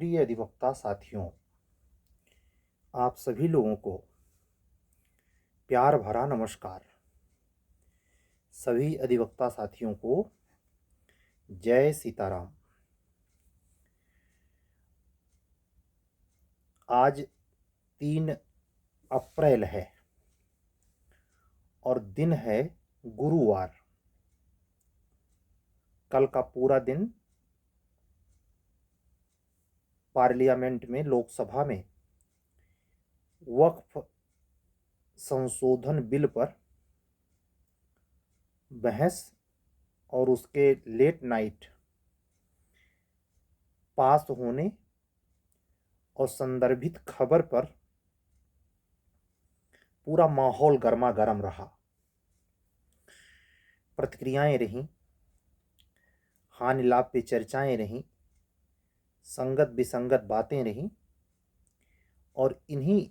प्रिय अधिवक्ता साथियों, आप सभी लोगों को प्यार भरा नमस्कार। सभी अधिवक्ता साथियों को जय सीताराम। आज 3 अप्रैल है और दिन है गुरुवार। कल का पूरा दिन पार्लियामेंट में, लोकसभा में वक्फ संशोधन बिल पर बहस और उसके लेट नाइट पास होने और संदर्भित खबर पर पूरा माहौल गर्मा गर्म रहा। प्रतिक्रियाएं रहीं, हानि लाभ पे चर्चाएं रहीं, संगत विसंगत बातें रहीं और इन्हीं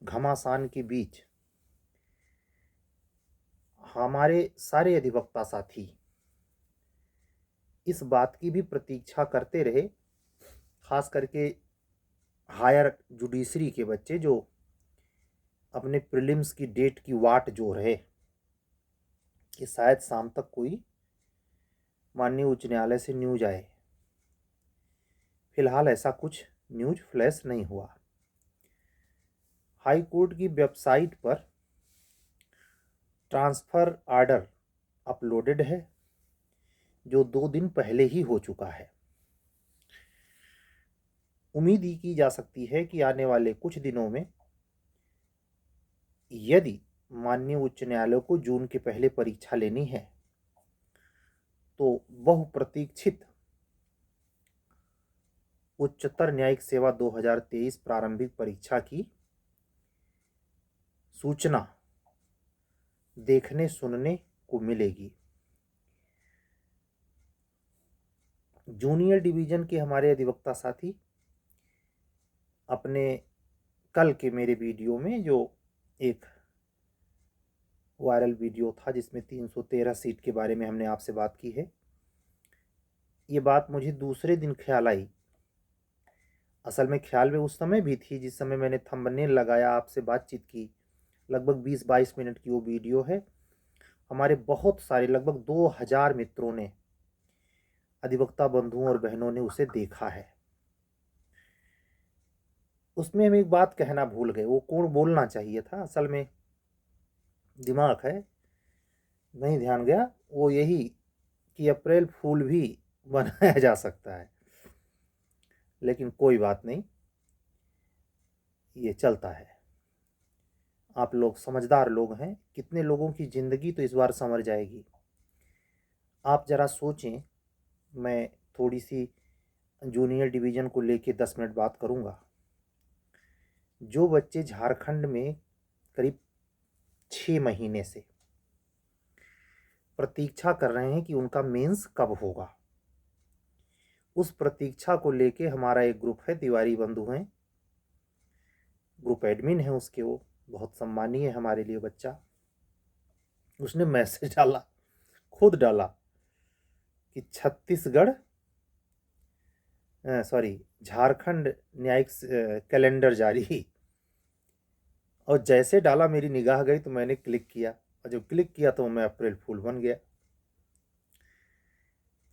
घमासान के बीच हमारे सारे अधिवक्ता साथी इस बात की भी प्रतीक्षा करते रहे, खास करके हायर जुडिशरी के बच्चे जो अपने प्रीलिम्स की डेट की वाट जो रहे कि शायद शाम तक कोई माननीय उच्च न्यायालय से न्यूज आए। फिलहाल ऐसा कुछ न्यूज फ्लैश नहीं हुआ। हाई कोर्ट की वेबसाइट पर ट्रांसफ़र आर्डर अपलोडेड है जो 2 दिन पहले ही हो चुका है। उम्मीद ही की जा सकती है कि आने वाले कुछ दिनों में यदि माननीय उच्च न्यायालय को जून के पहले परीक्षा लेनी है तो बहुप्रतीक्षित उच्चतर न्यायिक सेवा 2023 प्रारंभिक परीक्षा की सूचना देखने सुनने को मिलेगी। जूनियर डिवीज़न के हमारे अधिवक्ता साथी अपने कल के मेरे वीडियो में, जो एक वायरल वीडियो था जिसमें 313 सीट के बारे में हमने आपसे बात की है, ये बात मुझे दूसरे दिन ख्याल आई। असल में ख्याल में उस समय भी थी जिस समय मैंने थंबनेल लगाया, आपसे बातचीत की। लगभग 20-22 मिनट की वो वीडियो है। हमारे बहुत सारे लगभग 2000 मित्रों ने, अधिवक्ता बंधुओं और बहनों ने उसे देखा है। उसमें हम एक बात कहना भूल गए, वो कौन बोलना चाहिए था, असल में दिमाग है नहीं ध्यान गया, वो यही कि अप्रैल फूल भी बनाया जा सकता है, लेकिन कोई बात नहीं, ये चलता है। आप लोग समझदार लोग हैं, कितने लोगों की ज़िंदगी तो इस बार संवर जाएगी। आप ज़रा सोचें, मैं थोड़ी सी जूनियर डिवीज़न को लेके 10 मिनट बात करूँगा। जो बच्चे झारखंड में करीब 6 महीने से प्रतीक्षा कर रहे हैं कि उनका मेंस कब होगा, उस प्रतीक्षा को लेके हमारा एक ग्रुप है, तिवारी बंधु हैं, ग्रुप एडमिन है उसके, वो बहुत सम्मानीय है हमारे लिए बच्चा। उसने मैसेज डाला, खुद डाला कि झारखंड न्यायिक कैलेंडर जारी। और जैसे डाला मेरी निगाह गई तो मैंने क्लिक किया, और जब क्लिक किया तो मैं अप्रैल फूल बन गया।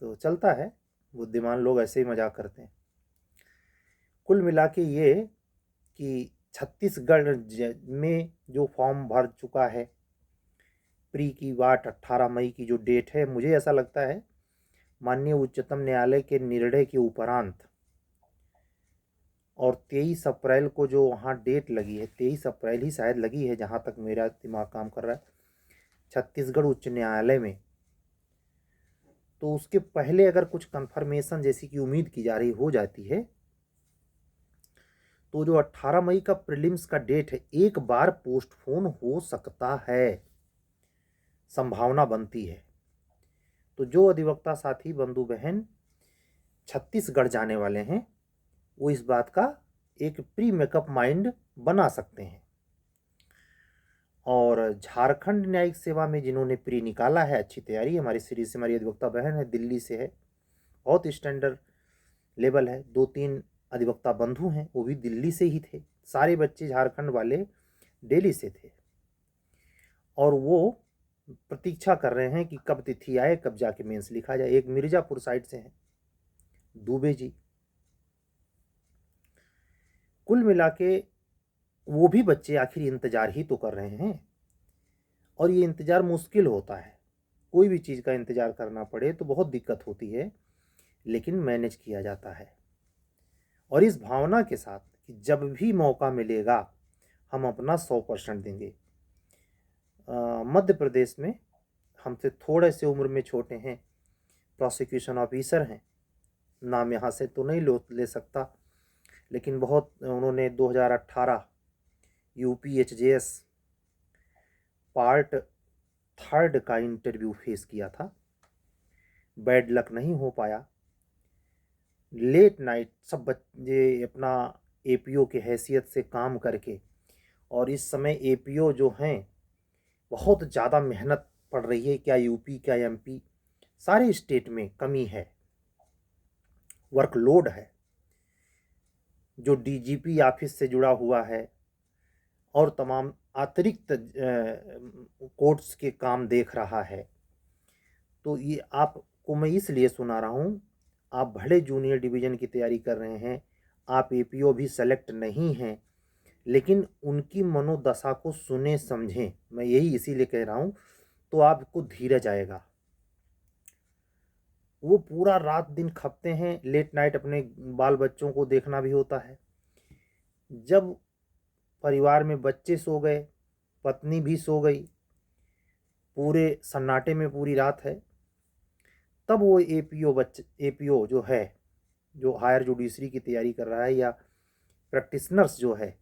तो चलता है, बुद्धिमान लोग ऐसे ही मजाक करते हैं। कुल मिला के ये कि छत्तीसगढ़ में जो फॉर्म भर चुका है, प्री की वाट 18 मई की जो डेट है, मुझे ऐसा लगता है माननीय उच्चतम न्यायालय के निर्णय के उपरांत और 23 अप्रैल को जो वहाँ डेट लगी है, 23 अप्रैल ही शायद लगी है जहाँ तक मेरा दिमाग काम कर रहा है, छत्तीसगढ़ उच्च न्यायालय में। तो उसके पहले अगर कुछ कंफर्मेशन जैसी की उम्मीद की जा रही हो जाती है तो जो 18 मई का प्रीलिम्स का डेट है एक बार पोस्टपोन हो सकता है, संभावना बनती है। तो जो अधिवक्ता साथी बंधु बहन छत्तीसगढ़ जाने वाले हैं वो इस बात का एक प्री मेकअप माइंड बना सकते हैं। और झारखंड न्यायिक सेवा में जिन्होंने प्री निकाला है, अच्छी तैयारी, हमारी सीरीज से हमारी अधिवक्ता बहन है, दिल्ली से है, बहुत स्टैंडर्ड लेवल है। 2-3 अधिवक्ता बंधु हैं, वो भी दिल्ली से ही थे। सारे बच्चे झारखंड वाले दिल्ली से थे और वो प्रतीक्षा कर रहे हैं कि कब तिथि आए, कब जाके मेंस लिखा जाए। एक मिर्ज़ापुर साइड से हैं, दुबे जी। कुल मिला के वो भी बच्चे आखिर इंतज़ार ही तो कर रहे हैं और ये इंतज़ार मुश्किल होता है। कोई भी चीज़ का इंतज़ार करना पड़े तो बहुत दिक्कत होती है, लेकिन मैनेज किया जाता है। और इस भावना के साथ कि जब भी मौका मिलेगा हम अपना 100% देंगे। मध्य प्रदेश में हमसे थोड़े से उम्र में छोटे हैं, प्रोसिक्यूशन ऑफिसर हैं, नाम यहाँ से तो नहीं ले सकता, लेकिन बहुत उन्होंने 2018 UPHJS पार्ट 3 का इंटरव्यू फेस किया था। बैड लक नहीं हो पाया। लेट नाइट सब बच्चे अपना APO के हैसियत से काम करके, और इस समय APO जो हैं बहुत ज़्यादा मेहनत पड़ रही है, क्या यूपी क्या MP, सारे स्टेट में कमी है, वर्कलोड है। जो DGP ऑफिस से जुड़ा हुआ है और तमाम अतिरिक्त कोर्ट्स के काम देख रहा है। तो ये आपको मैं इसलिए सुना रहा हूँ, आप भले जूनियर डिवीज़न की तैयारी कर रहे हैं, आप APO भी सेलेक्ट नहीं हैं, लेकिन उनकी मनोदशा को सुने समझें। मैं यही इसीलिए कह रहा हूँ, तो आपको धीरज आएगा। वो पूरा रात दिन खपते हैं, लेट नाइट अपने बाल बच्चों को देखना भी होता है। जब परिवार में बच्चे सो गए, पत्नी भी सो गई, पूरे सन्नाटे में पूरी रात है, तब वो APO जो है, जो हायर जुडिशरी की तैयारी कर रहा है या प्रैक्टिशनर्स जो है,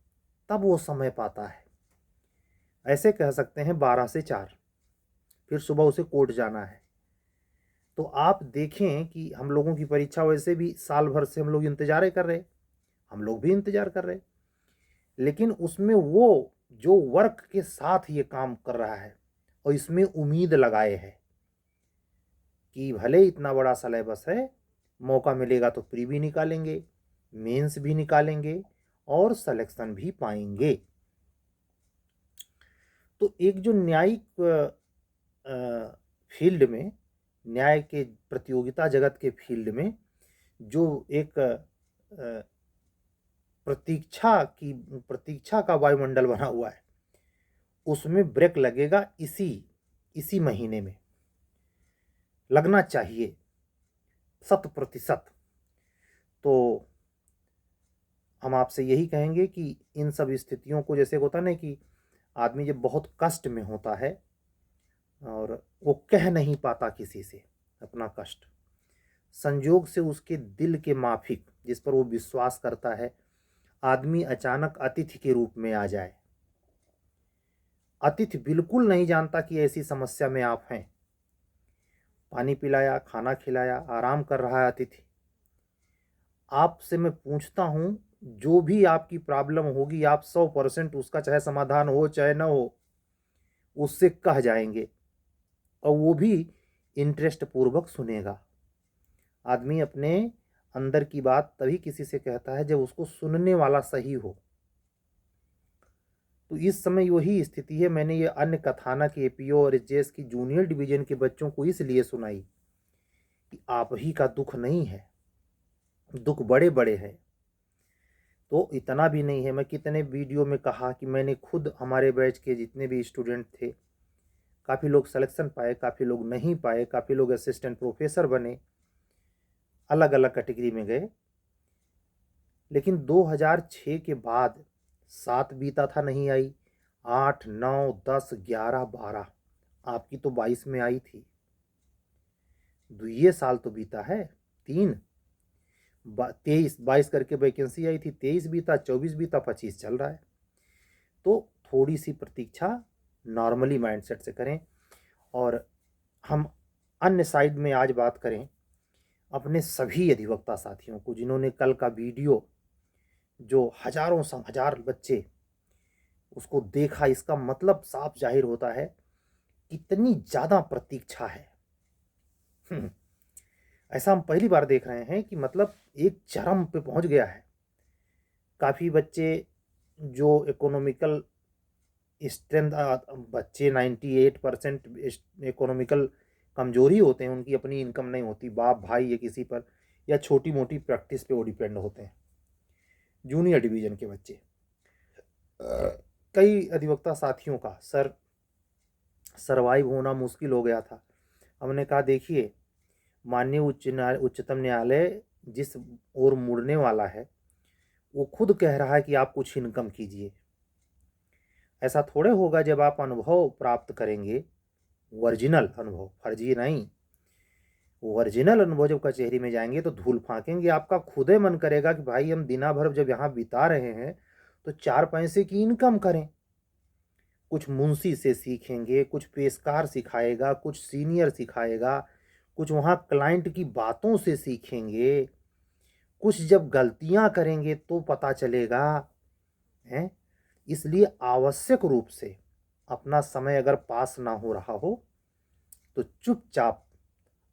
तब वो समय पाता है। ऐसे कह सकते हैं 12 से 4, फिर सुबह उसे कोर्ट जाना है। तो आप देखें कि हम लोगों की परीक्षा वैसे भी साल भर से हम लोग इंतजार कर रहे, हम लोग भी इंतजार कर रहे, लेकिन उसमें वो जो वर्क के साथ ये काम कर रहा है और इसमें उम्मीद लगाए है कि भले इतना बड़ा सिलेबस है, मौका मिलेगा तो प्री भी निकालेंगे, मेंस भी निकालेंगे और सिलेक्शन भी पाएंगे। तो एक जो न्यायिक फील्ड में, न्याय के प्रतियोगिता जगत के फील्ड में जो एक प्रतीक्षा का वायुमंडल बना हुआ है, उसमें ब्रेक लगेगा इसी महीने में, लगना चाहिए 100%। तो हम आपसे यही कहेंगे कि इन सब स्थितियों को, जैसे होता ना कि आदमी जब बहुत कष्ट में होता है और वो कह नहीं पाता किसी से अपना कष्ट, संजोग से उसके दिल के माफिक जिस पर वो विश्वास करता है, आदमी अचानक अतिथि के रूप में आ जाए। अतिथि बिल्कुल नहीं जानता कि ऐसी समस्या में आप हैं, पानी पिलाया, खाना खिलाया, आराम कर रहा है अतिथि। आपसे मैं पूछता हूँ, जो भी आपकी प्रॉब्लम होगी आप 100% उसका चाहे समाधान हो चाहे ना हो, उससे कह जाएंगे और वो भी इंटरेस्ट पूर्वक सुनेगा। आदमी अपने अंदर की बात तभी किसी से कहता है जब उसको सुनने वाला सही हो। तो इस समय वही स्थिति है। मैंने ये अन्य कथानक APO और SJS की जूनियर डिवीजन के बच्चों को इसलिए सुनाई कि आप ही का दुख नहीं है, दुख बड़े बड़े हैं। तो इतना भी नहीं है, मैं कितने वीडियो में कहा कि मैंने खुद हमारे बैच के जितने भी स्टूडेंट थे, काफ़ी लोग सिलेक्शन पाए, काफ़ी लोग नहीं पाए, काफ़ी लोग असिस्टेंट प्रोफेसर बने, अलग अलग कैटेगरी में गए। लेकिन 2006 के बाद 7 बीता था, नहीं आई, 8, 9, 10, 11, 12, आपकी तो 22 में आई थी। ये साल तो बीता है 3, 23, 22 करके वैकेंसी आई थी, 23 बीता, 24 बीता, 25 चल रहा है। तो थोड़ी सी प्रतीक्षा नॉर्मली माइंडसेट से करें। और हम अन्य साइड में आज बात करें अपने सभी अधिवक्ता साथियों को, जिन्होंने कल का वीडियो जो हजारों हजार बच्चे उसको देखा, इसका मतलब साफ जाहिर होता है कितनी ज़्यादा प्रतीक्षा है। ऐसा हम पहली बार देख रहे हैं कि मतलब एक चरम पे पहुंच गया है। काफ़ी बच्चे जो इकोनॉमिकल स्ट्रेंथ, बच्चे 98% इकोनॉमिकल कमजोरी होते हैं, उनकी अपनी इनकम नहीं होती, बाप भाई या किसी पर या छोटी मोटी प्रैक्टिस पे वो डिपेंड होते हैं। जूनियर डिवीजन के बच्चे, कई अधिवक्ता साथियों का सर सरवाइव होना मुश्किल हो गया था। हमने कहा देखिए, माननीय उच्चतम न्यायालय जिस ओर मुड़ने वाला है वो खुद कह रहा है कि आप कुछ इनकम कीजिए। ऐसा थोड़े होगा, जब आप अनुभव प्राप्त करेंगे, ओरिजिनल अनुभव, फर्जी नहीं, ओरिजिनल अनुभव जब कचहरी में जाएंगे तो धूल फांकेंगे। आपका खुद ही मन करेगा कि भाई हम दिना भर जब यहाँ बिता रहे हैं तो 4 पैसे की इनकम करें। कुछ मुंशी से सीखेंगे, कुछ पेशकार सिखाएगा, कुछ सीनियर सिखाएगा, कुछ वहाँ क्लाइंट की बातों से सीखेंगे, कुछ जब गलतियाँ करेंगे तो पता चलेगा हैं। इसलिए आवश्यक रूप से अपना समय अगर पास ना हो रहा हो तो चुपचाप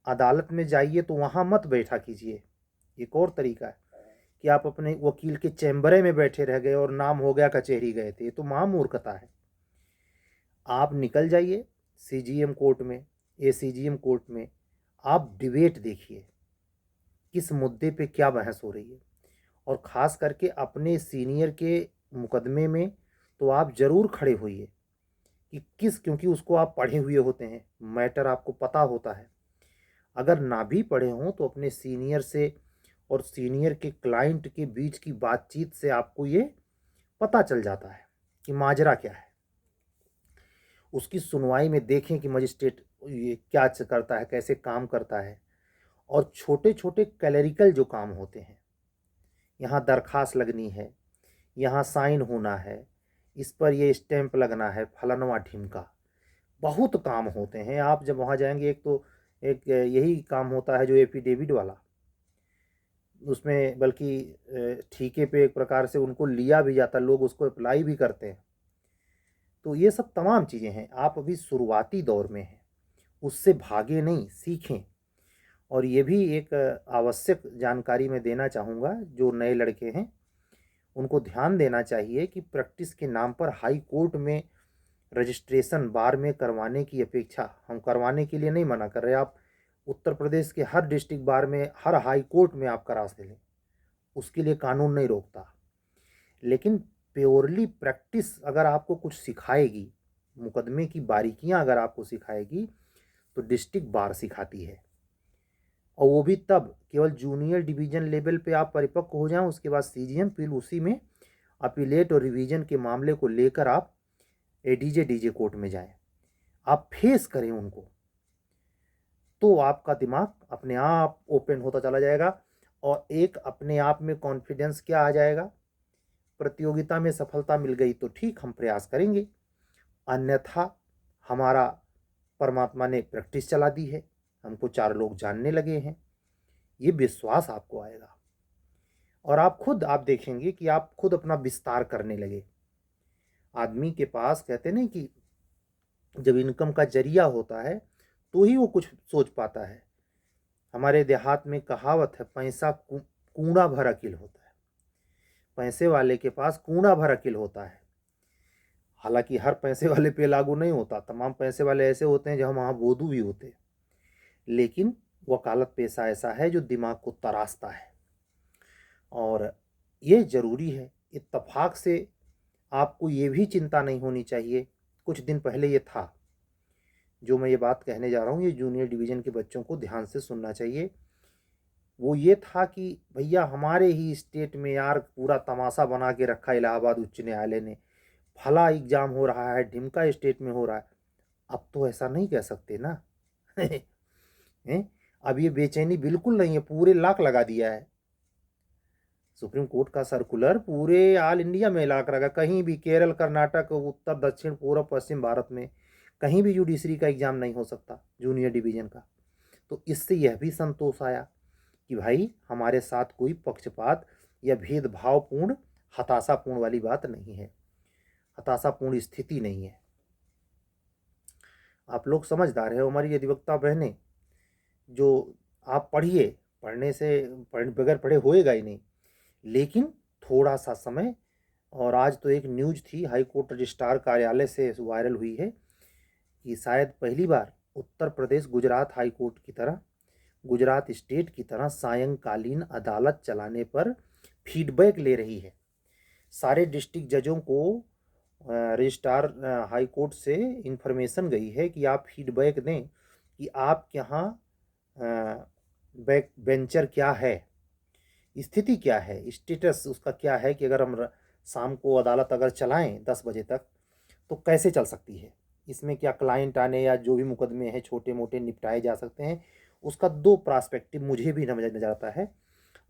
अदालत में जाइए, तो वहाँ मत बैठा कीजिए। एक और तरीका है कि आप अपने वकील के चैम्बरे में बैठे रह गए और नाम हो गया कचहरी गए थे, तो महामूर्खता है। आप निकल जाइए सीजीएम कोर्ट में, एसीजीएम कोर्ट में, आप डिबेट देखिए किस मुद्दे पे क्या बहस हो रही है। और ख़ास करके अपने सीनियर के मुकदमे में तो आप ज़रूर खड़े होइए कि क्योंकि उसको आप पढ़े हुए होते हैं, मैटर आपको पता होता है। अगर ना भी पढ़े हों तो अपने सीनियर से और सीनियर के क्लाइंट के बीच की बातचीत से आपको ये पता चल जाता है कि माजरा क्या है। उसकी सुनवाई में देखें कि मजिस्ट्रेट ये क्या करता है, कैसे काम करता है। और छोटे छोटे क्लरिकल जो काम होते हैं, यहाँ दरखास्त लगनी है, यहाँ साइन होना है, इस पर ये स्टैंप लगना है, फलानवा ढिमका, बहुत काम होते हैं। आप जब वहाँ जाएंगे, एक यही काम होता है जो एफिडेविट वाला, उसमें बल्कि ठीके पे एक प्रकार से उनको लिया भी जाता है, लोग उसको अप्लाई भी करते हैं। तो ये सब तमाम चीज़ें हैं। आप अभी शुरुआती दौर में हैं, उससे भागे नहीं, सीखें। और ये भी एक आवश्यक जानकारी मैं देना चाहूँगा, जो नए लड़के हैं उनको ध्यान देना चाहिए कि प्रैक्टिस के नाम पर हाई कोर्ट में रजिस्ट्रेशन बार में करवाने की अपेक्षा, हम करवाने के लिए नहीं मना कर रहे, आप उत्तर प्रदेश के हर डिस्ट्रिक्ट बार में, हर हाई कोर्ट में आप करा लें, उसके लिए कानून नहीं रोकता। लेकिन प्योरली प्रैक्टिस अगर आपको कुछ सिखाएगी, मुकदमे की बारीकियां अगर आपको सिखाएगी, तो डिस्ट्रिक्ट बार सिखाती है। और वो भी तब केवल जूनियर डिवीजन लेवल पे आप परिपक्व हो जाएं, उसके बाद सीजीएम, फिर उसी में अपीलेट और रिवीजन के मामले को लेकर आप एडीजे डीजे कोर्ट में जाएं, आप फेस करें उनको, तो आपका दिमाग अपने आप ओपन होता चला जाएगा। और एक अपने आप में कॉन्फिडेंस क्या आ जाएगा, प्रतियोगिता में सफलता मिल गई तो ठीक, हम प्रयास करेंगे, अन्यथा हमारा परमात्मा ने प्रैक्टिस चला दी है, हमको 4 लोग जानने लगे हैं, ये विश्वास आपको आएगा। और आप देखेंगे कि आप खुद अपना विस्तार करने लगे। आदमी के पास, कहते नहीं कि जब इनकम का जरिया होता है तो ही वो कुछ सोच पाता है। हमारे देहात में कहावत है, पैसा कूड़ा भर अकिल होता है। पैसे वाले के पास कूड़ा भर अकिल होता है। हालांकि हर पैसे वाले पे लागू नहीं होता, तमाम पैसे वाले ऐसे होते हैं जहाँ वहाँ बोधू भी होते हैं। लेकिन वकालत पेशा ऐसा है जो दिमाग को तराशता है, और ये ज़रूरी है। इत्तफाक से आपको ये भी चिंता नहीं होनी चाहिए। कुछ दिन पहले ये था, जो मैं ये बात कहने जा रहा हूँ, ये जूनियर डिवीज़न के बच्चों को ध्यान से सुनना चाहिए। वो ये था कि भैया हमारे ही स्टेट में यार पूरा तमाशा बना के रखा इलाहाबाद उच्च न्यायालय ने, फला एग्ज़ाम हो रहा है, ढिमका स्टेट में हो रहा है। अब तो ऐसा नहीं कह सकते ना। हैं? अब ये बेचैनी बिल्कुल नहीं है, पूरे लाख लगा दिया है। सुप्रीम कोर्ट का सर्कुलर पूरे ऑल इंडिया में ला कर रखा, कहीं भी, केरल, कर्नाटक, उत्तर, दक्षिण, पूर्व, पश्चिम भारत में कहीं भी जुडिशरी का एग्ज़ाम नहीं हो सकता जूनियर डिवीज़न का। तो इससे यह भी संतोष आया कि भाई हमारे साथ कोई पक्षपात या भेदभावपूर्ण, हताशापूर्ण वाली बात नहीं है, हताशापूर्ण स्थिति नहीं है। आप लोग समझदार है, हमारी अधिवक्ता बहनें जो आप पढ़िए, पढ़ने से बगैर पढ़े होएगा ही नहीं, लेकिन थोड़ा सा समय। और आज तो एक न्यूज़ थी हाई कोर्ट रजिस्ट्रार कार्यालय से वायरल हुई है कि शायद पहली बार उत्तर प्रदेश गुजरात हाई कोर्ट की तरह, गुजरात स्टेट की तरह सायंकालीन अदालत चलाने पर फीडबैक ले रही है। सारे डिस्ट्रिक्ट जजों को रजिस्ट्रार हाई कोर्ट से इंफॉर्मेशन गई है कि आप फीडबैक दें कि आप यहाँ बैक वेंचर क्या है, स्थिति क्या है, स्टेटस उसका क्या है कि अगर हम शाम को अदालत अगर चलाएं 10 बजे तक तो कैसे चल सकती है, इसमें क्या क्लाइंट आने या जो भी मुकदमे हैं छोटे मोटे निपटाए जा सकते हैं। उसका दो प्रास्पेक्टिव मुझे भी नजर आता है।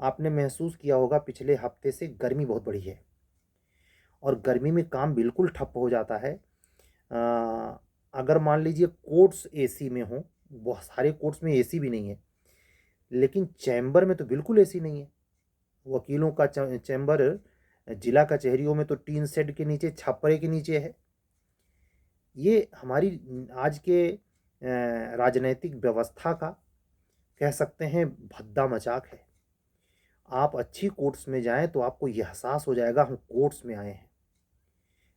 आपने महसूस किया होगा पिछले हफ्ते से गर्मी बहुत बढ़ी है और गर्मी में काम बिल्कुल ठप हो जाता है। अगर मान लीजिए कोर्ट्स एसी में हो, बहुत सारे कोर्ट्स में एसी भी नहीं है, लेकिन चैम्बर में तो बिल्कुल एसी नहीं है। वकीलों का चैम्बर जिला कचहरियों में तो टीन शेड के नीचे, छपरे के नीचे है। ये हमारी आज के राजनैतिक व्यवस्था का कह सकते हैं भद्दा मजाक है। आप अच्छी कोर्ट्स में जाएं तो आपको यह एहसास हो जाएगा हम कोर्ट्स में आए हैं।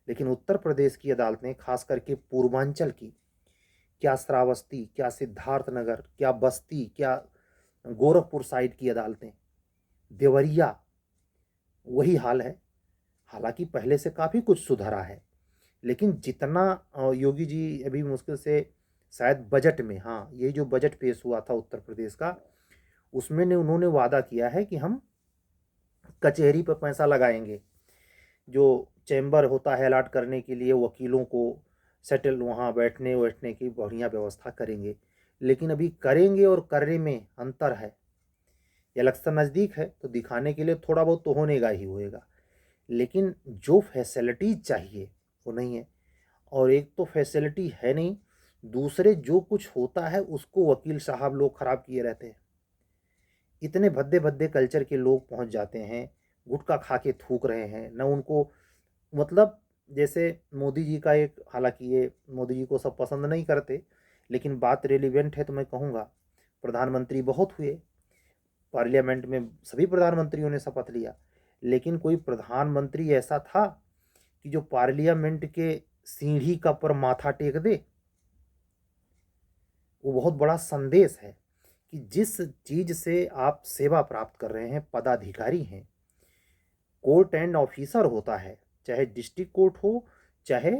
लेकिन उत्तर प्रदेश की अदालतें, खास करके पूर्वांचल की, क्या श्रावस्ती, क्या सिद्धार्थनगर, क्या बस्ती, क्या गोरखपुर साइड की अदालतें, देवरिया, वही हाल है। हालांकि पहले से काफ़ी कुछ सुधरा है, लेकिन जितना योगी जी अभी मुश्किल से शायद बजट में, हाँ ये जो बजट पेश हुआ था उत्तर प्रदेश का, उसमें ने उन्होंने वादा किया है कि हम कचहरी पर पैसा लगाएंगे, जो चैम्बर होता है अलॉट करने के लिए वकीलों को सेटल, वहाँ बैठने की बढ़िया व्यवस्था करेंगे। लेकिन अभी करेंगे और करने में अंतर है। इलेक्शन नज़दीक है तो दिखाने के लिए थोड़ा बहुत तो होनेगा ही होएगा, लेकिन जो फैसिलिटीज़ चाहिए वो नहीं है। और एक तो फैसिलिटी है नहीं, दूसरे जो कुछ होता है उसको वकील साहब लोग ख़राब किए रहते हैं। इतने भद्दे भद्दे कल्चर के लोग पहुंच जाते हैं, गुटखा खा के थूक रहे हैं न उनको, मतलब जैसे मोदी जी का एक, हालांकि ये मोदी जी को सब पसंद नहीं करते, लेकिन बात रेलिवेंट है तो मैं कहूँगा, प्रधानमंत्री बहुत हुए, पार्लियामेंट में सभी प्रधानमंत्रियों ने शपथ लिया, लेकिन कोई प्रधानमंत्री ऐसा था कि जो पार्लियामेंट के सीढ़ी का पर माथा टेक दे। वो बहुत बड़ा संदेश है कि जिस चीज़ से आप सेवा प्राप्त कर रहे हैं, पदाधिकारी हैं, कोर्ट एंड ऑफिसर होता है, चाहे डिस्ट्रिक्ट कोर्ट हो, चाहे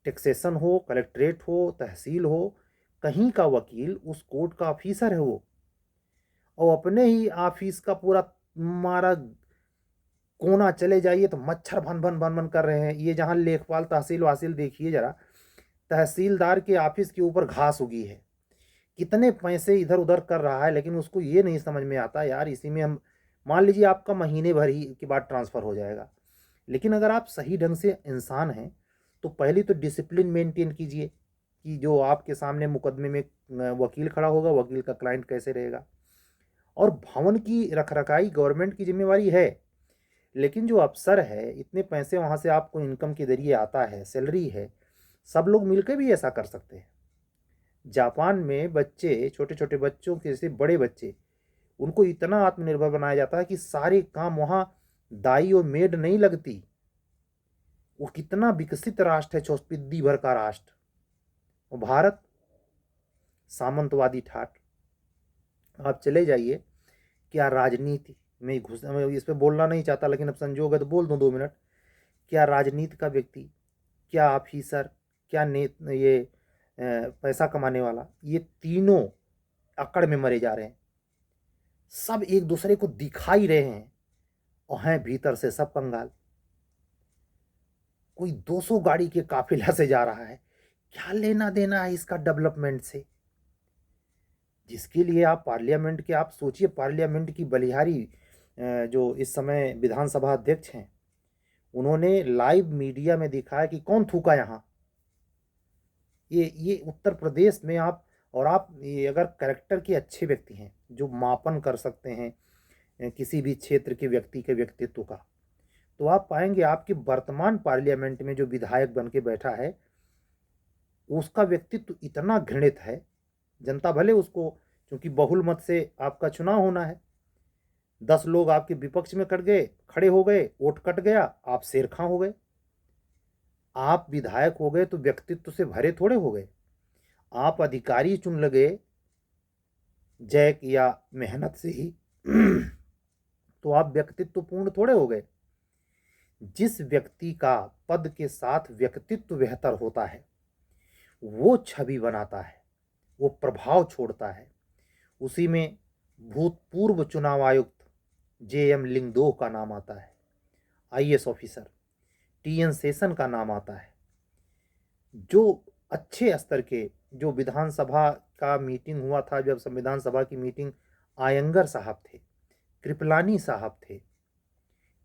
टैक्सेशन हो, कलेक्ट्रेट हो, तहसील हो, कहीं का वकील उस कोर्ट का ऑफिसर है वो। और अपने ही ऑफिस का पूरा मारा कोना चले जाइए तो मच्छर भन भन भन भन कर रहे हैं। ये जहाँ लेखपाल तहसील वासील देखिए जरा, तहसीलदार के ऑफिस के ऊपर घास उगी है, कितने पैसे इधर उधर कर रहा है, लेकिन उसको ये नहीं समझ में आता यार इसी में हम, मान लीजिए आपका महीने भर ही के बाद ट्रांसफ़र हो जाएगा, लेकिन अगर आप सही ढंग से इंसान हैं तो पहले तो डिसिप्लिन मेंटेन कीजिए कि जो आपके सामने मुकदमे में वकील खड़ा होगा, वकील का क्लाइंट कैसे रहेगा। और भवन की रखरखाई गवर्नमेंट की जिम्मेवारी है, लेकिन जो अफसर है, इतने पैसे वहाँ से आपको इनकम के जरिए आता है, सैलरी है, सब लोग मिलकर भी ऐसा कर सकते हैं। जापान में बच्चे, छोटे छोटे बच्चों के जैसे बड़े बच्चे, उनको इतना आत्मनिर्भर बनाया जाता है कि सारे काम वहाँ दाई और मेड नहीं लगती। वो कितना विकसित राष्ट्र है, चौसपिद्दी भर का राष्ट्र। और भारत सामंतवादी ठाट। आप चले जाइए, क्या राजनीति में घुस, मैं इस पर बोलना नहीं चाहता लेकिन अब संजोग है तो बोल दूँ 2 मिनट। क्या राजनीति का व्यक्ति, क्या ऑफिसर, क्या ये पैसा कमाने वाला, ये तीनों अकड़ में मरे जा रहे हैं। सब एक दूसरे को दिखाई रहे हैं और हैं भीतर से सब कंगाल। कोई 200 गाड़ी के काफिला से जा रहा है, क्या लेना देना है इसका डेवलपमेंट से। जिसके लिए आप पार्लियामेंट के, आप सोचिए पार्लियामेंट की बलिहारी जो इस समय विधानसभा अध्यक्ष हैं, उन्होंने लाइव मीडिया में दिखाया कि कौन थूका यहाँ। ये उत्तर प्रदेश में आप, और आप ये अगर करेक्टर के अच्छे व्यक्ति हैं जो मापन कर सकते हैं किसी भी क्षेत्र के व्यक्ति के व्यक्तित्व का, तो आप पाएंगे आपके वर्तमान पार्लियामेंट में जो विधायक बन के बैठा है उसका व्यक्तित्व इतना घृणित है। जनता भले उसको क्योंकि बहुल मत से आपका चुनाव होना है। 10 लोग आपके विपक्ष में खड़े हो गए, वोट कट गया, आप शेरखां हो गए। आप विधायक हो गए तो व्यक्तित्व से भरे थोड़े हो गए। आप अधिकारी चुन लगे जैक या मेहनत से ही तो आप व्यक्तित्वपूर्ण थोड़े हो गए। जिस व्यक्ति का पद के साथ व्यक्तित्व बेहतर होता है वो छवि बनाता है, वो प्रभाव छोड़ता है। उसी में भूतपूर्व चुनाव आयुक्त JM लिंगदोह का नाम आता है, IAS ऑफिसर TN सेशन का नाम आता है। जो अच्छे स्तर के, जो विधानसभा का मीटिंग हुआ था, जब संविधान सभा की मीटिंग, आयंगर साहब थे, कृपलानी साहब थे,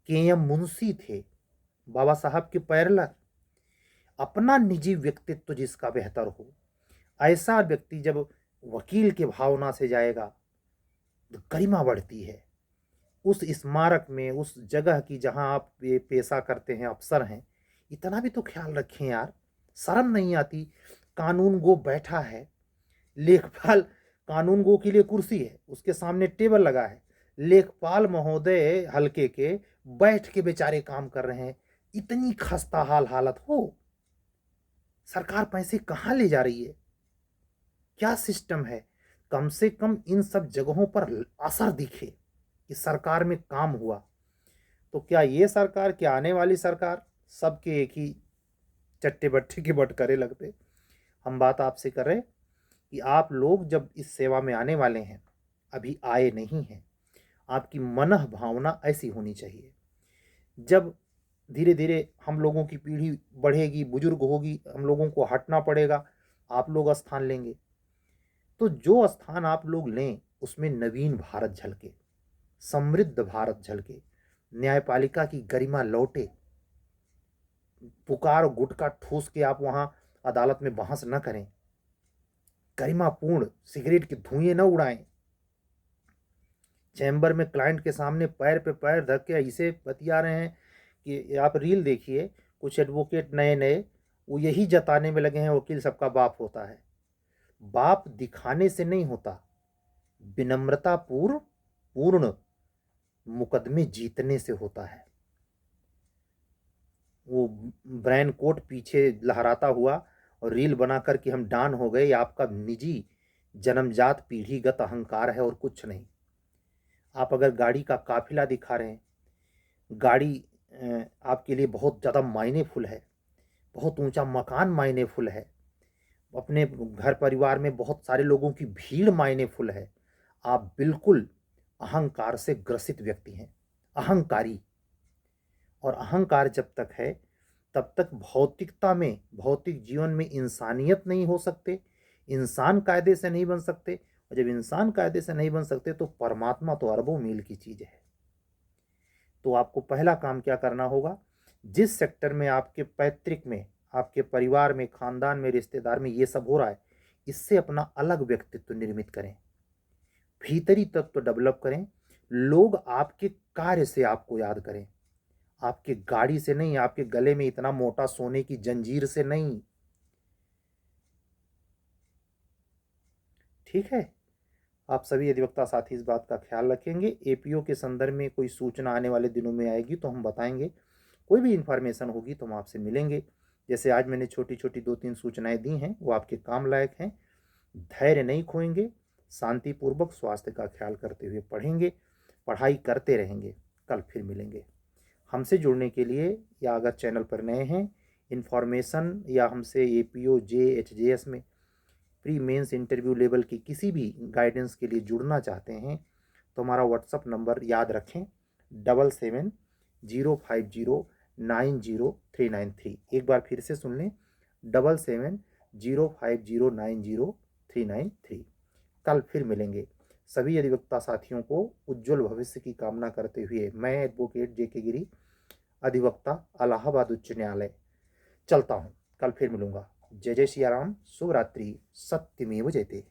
KM मुंशी थे, बाबा साहब के पैरलर। अपना निजी व्यक्तित्व जिसका बेहतर हो, ऐसा व्यक्ति जब वकील के भावना से जाएगा तो गरिमा बढ़ती है। उस स्मारक में, उस जगह की जहां आप ये पेशा करते हैं, अफसर हैं, इतना भी तो ख्याल रखें यार। शर्म नहीं आती? कानून गो बैठा है, लेखपाल, कानून गो के लिए कुर्सी है, उसके सामने टेबल लगा है, लेखपाल महोदय हल्के के बैठ के बेचारे काम कर रहे हैं। इतनी खस्ता हालत हो, सरकार पैसे कहाँ ले जा रही है? क्या सिस्टम है? कम से कम इन सब जगहों पर असर दिखे कि सरकार में काम हुआ। तो क्या ये सरकार, क्या आने वाली सरकार सबके एक ही चट्टे बट्टे के बटकरे लगते? हम बात आपसे कर रहे कि आप लोग जब इस सेवा में आने वाले हैं, अभी आए नहीं हैं, आपकी मनः भावना ऐसी होनी चाहिए। जब धीरे धीरे हम लोगों की पीढ़ी बढ़ेगी, बुजुर्ग होगी, हम लोगों को हटना पड़ेगा, आप लोग स्थान लेंगे। तो जो स्थान आप लोग लें उसमें नवीन भारत झलके, समृद्ध भारत झलके, न्यायपालिका की गरिमा लौटे। पुकार गुटखा ठूस के आप वहां अदालत में बहस न करें, गरिमापूर्ण सिगरेट के धुएं न उड़ाएं, चैम्बर में क्लाइंट के सामने पैर पे पैर धक के ऐसे बतिया रहे हैं कि आप रील देखिए, कुछ एडवोकेट नए नए वो यही जताने में लगे हैं वकील सबका बाप होता है। बाप दिखाने से नहीं होता, विनम्रता पूर्ण मुकदमे जीतने से होता है। वो ब्रांड कोट पीछे लहराता हुआ और रील बनाकर कि हम डॉन हो गए, आपका निजी जन्मजात पीढ़ीगत अहंकार है और कुछ नहीं। आप अगर गाड़ी का काफिला दिखा रहे हैं, गाड़ी आपके लिए बहुत ज़्यादा मायनेफुल है, बहुत ऊंचा मकान मायनेफुल है, अपने घर परिवार में बहुत सारे लोगों की भीड़ मायनेफुल है, आप बिल्कुल अहंकार से ग्रसित व्यक्ति हैं, अहंकारी। और अहंकार जब तक है तब तक भौतिकता में, भौतिक जीवन में इंसानियत नहीं हो सकते, इंसान कायदे से नहीं बन सकते। और जब इंसान कायदे से नहीं बन सकते तो परमात्मा तो अरबों मील की चीज है। तो आपको पहला काम क्या करना होगा? जिस सेक्टर में आपके पैतृक में, आपके परिवार में, खानदान में, रिश्तेदार में ये सब हो रहा है, इससे अपना अलग व्यक्तित्व निर्मित करें, भीतरी तत्व डेवलप करें। लोग आपके कार्य से आपको याद करें, आपके गाड़ी से नहीं, आपके गले में इतना मोटा सोने की जंजीर से नहीं। ठीक है? आप सभी अधिवक्ता साथी इस बात का ख्याल रखेंगे। APO के संदर्भ में कोई सूचना आने वाले दिनों में आएगी तो हम बताएंगे, कोई भी इंफॉर्मेशन होगी तो हम आपसे मिलेंगे। जैसे आज मैंने छोटी छोटी 2-3 सूचनाएं दी हैं, वो आपके काम लायक हैं। धैर्य नहीं खोएंगे, शांतिपूर्वक स्वास्थ्य का ख्याल करते हुए पढ़ेंगे, पढ़ाई करते रहेंगे। कल फिर मिलेंगे। हमसे जुड़ने के लिए, या अगर चैनल पर नए हैं, इन्फॉर्मेशन या हमसे APO JHJS में प्री मेंस इंटरव्यू लेवल की किसी भी गाइडेंस के लिए जुड़ना चाहते हैं तो हमारा व्हाट्सअप नंबर याद रखें, 7705090393। एक बार फिर से सुन लें, 7705090393। कल फिर मिलेंगे। सभी अधिवक्ता साथियों को उज्जवल भविष्य की कामना करते हुए मैं एडवोकेट JK गिरी, अधिवक्ता, इलाहाबाद उच्च न्यायालय, चलता हूँ। कल फिर मिलूंगा। जय जय सिया राम। शुभ रात्रि। सत्यमेव जयते।